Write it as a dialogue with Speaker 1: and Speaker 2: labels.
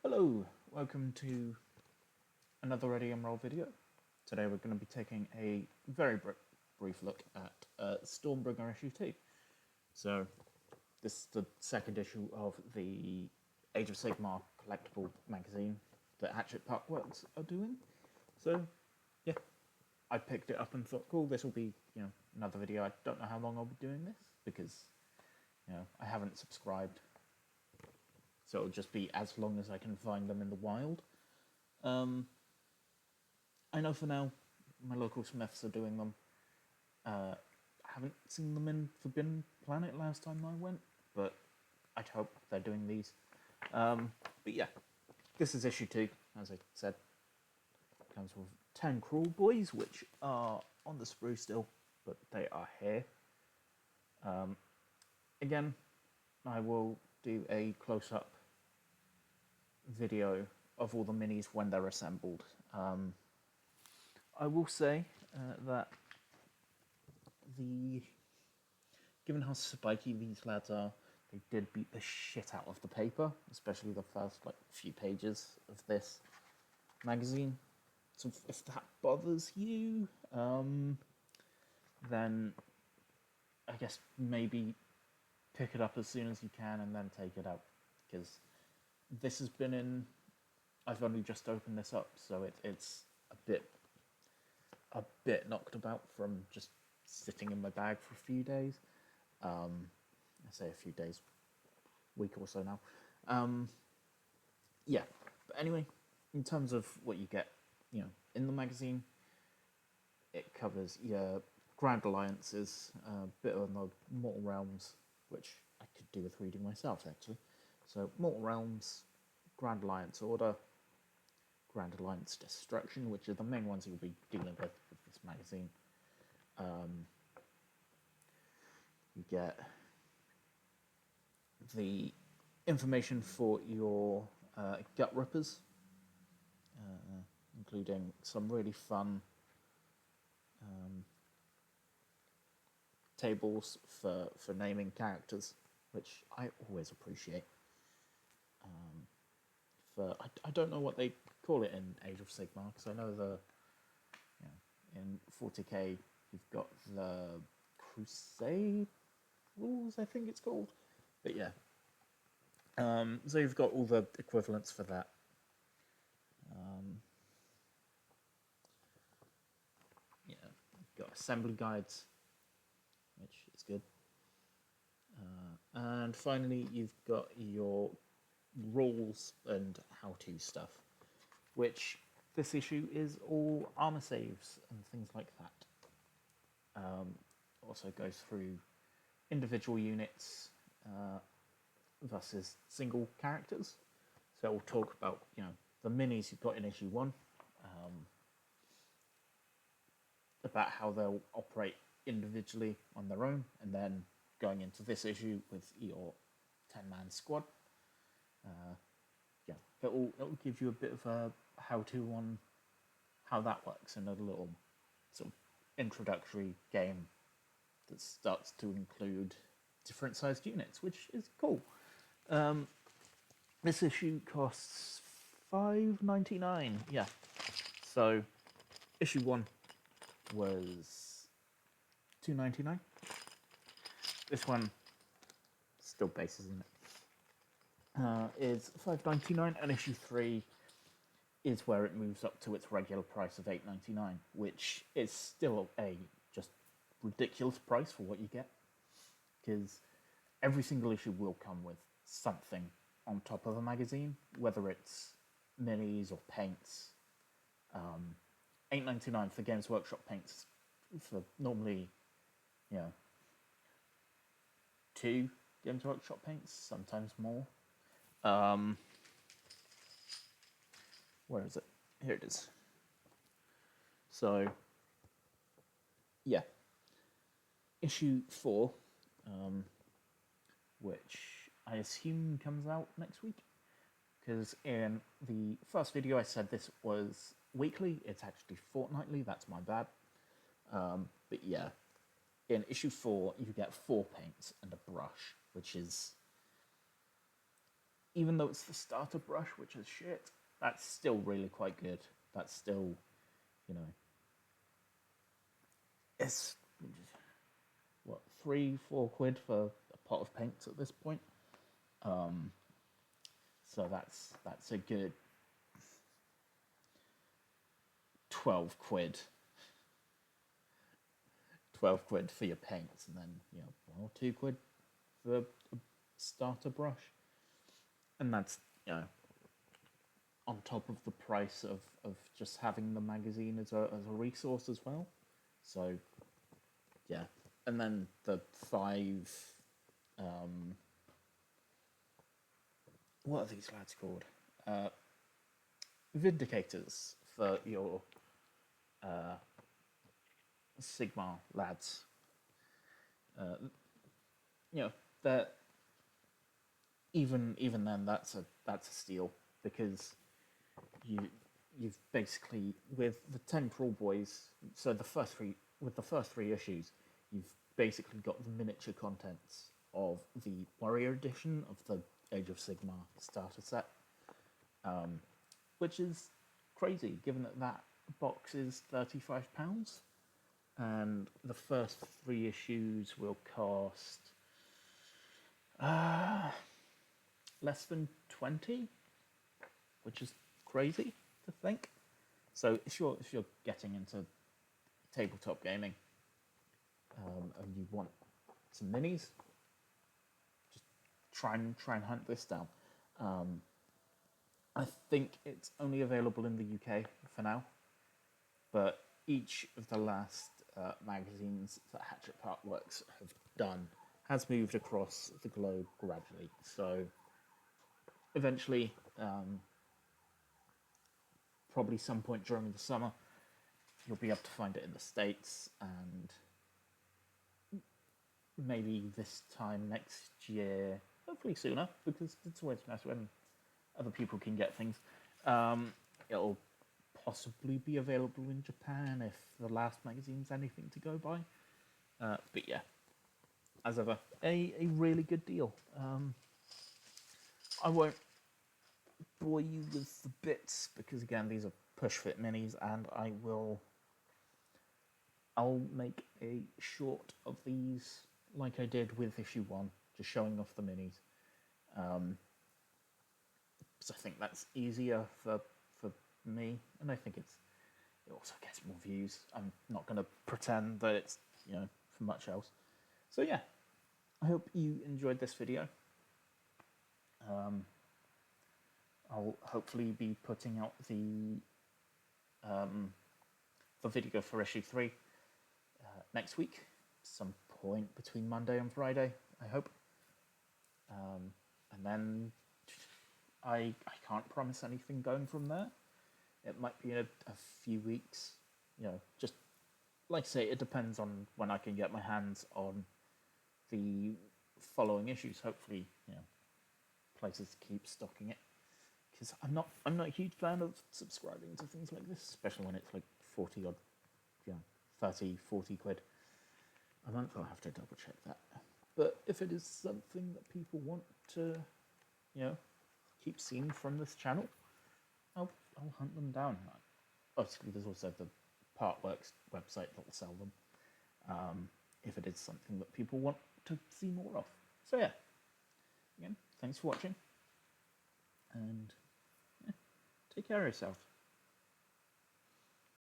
Speaker 1: Hello, welcome to another Ready and Roll video. Today we're going to be taking a very brief look at Stormbringer issue 2. So this is the second issue of the Age of Sigmar collectible magazine that Hachette Partworks are doing. So yeah, I picked it up and thought, cool, this will be another video. I don't know how long I'll be doing this because I haven't subscribed. So it'll just be as long as I can find them in the wild. I know for now my local smiths are doing them. I haven't seen them in Forbidden Planet last time I went, but I'd hope they're doing these. But yeah, this is issue 2, as I said. It comes with 10 Crawl Boys, which are on the sprue still, but they are here. Again, I will do a close-up video of all the minis when they're assembled. I will say that given how spiky these lads are, they did beat the shit out of the paper, especially the first few pages of this magazine. So if that bothers you, then I guess maybe pick it up as soon as you can and then take it out, because this has been in. I've only just opened this up, so it's a bit knocked about from just sitting in my bag for a few days. I say a few days, week or so now. Yeah, but anyway, in terms of what you get, in the magazine, it covers your Grand Alliances, a bit of the Mortal Realms, which I could do with reading myself, actually. So, Mortal Realms, Grand Alliance Order, Grand Alliance Destruction, which are the main ones you'll be dealing with this magazine. You get the information for your Gut Rippers, including some really fun tables for naming characters, which I always appreciate. I don't know what they call it in Age of Sigmar, because I know in 40k you've got the Crusade rules, I think it's called. But yeah, so you've got all the equivalents for that. You've got assembly guides, which is good. And finally, you've got your rules and how-to stuff, which this issue is all armor saves and things like that. Also goes through individual units versus single characters. So we'll talk about the minis you've got in issue 1, about how they'll operate individually on their own, and then going into this issue with your 10-man squad. It'll give you a bit of a how-to on how that works in a little sort of introductory game that starts to include different sized units, which is cool. This issue costs $5.99. Yeah. So issue 1 was $2.99. This one still bases in it. Is $5.99, and issue 3 is where it moves up to its regular price of $8.99, which is still a just ridiculous price for what you get, because every single issue will come with something on top of a magazine, whether it's minis or paints. $8.99 for Games Workshop paints for normally, 2 Games Workshop paints, sometimes more. Where is it? Here it is. So, yeah. Issue 4, which I assume comes out next week, because in the first video I said this was weekly. It's actually fortnightly. That's my bad. But yeah, in issue 4 you get 4 paints and a brush, which is even though it's the starter brush, which is shit, that's still really quite good. That's still, you know, it's what, 3-4 quid for a pot of paints at this point. So that's a good 12 quid. 12 quid for your paints, and then 1 or 2 quid for a starter brush, and that's on top of the price of just having the magazine as a resource as well. So yeah, and then the 5 what are these lads called? Vindicators for your Sigmar lads. That even then that's a steal, because you've basically, with the Temporal Boys, so the first 3 issues, you've basically got the miniature contents of the Warrior edition of the Age of Sigmar starter set, which is crazy given that box is £35, and the first 3 issues will cost less than 20, which is crazy to think. So if you're getting into tabletop gaming, and you want some minis, just try and hunt this down. I think it's only available in the UK for now, but each of the last magazines that Hachette Partworks have done has moved across the globe gradually. So eventually, probably some point during the summer, you'll be able to find it in the States, and maybe this time next year, hopefully sooner, because it's always nice when other people can get things. It'll possibly be available in Japan if the last magazine's anything to go by. But yeah, as ever, a really good deal. I won't bore you with the bits, because again, these are push fit minis, and I'll make a short of these like I did with issue 1, just showing off the minis. Because I think that's easier for me, and I think it also gets more views. I'm not going to pretend that it's for much else. So yeah, I hope you enjoyed this video. I'll hopefully be putting out the video for issue 3 next week, some point between Monday and Friday, I hope. And then I can't promise anything going from there. It might be a few weeks, just like I say, it depends on when I can get my hands on the following issues. Hopefully, places keep stocking it, because I'm not a huge fan of subscribing to things like this, especially when it's like 40 odd, 30, 40 quid a month. I'll have to double check that. But if it is something that people want to, keep seeing from this channel, I'll hunt them down. Obviously, there's also the Partworks website that will sell them, if it is something that people want to see more of. So yeah, again, thanks for watching, and take care of yourself.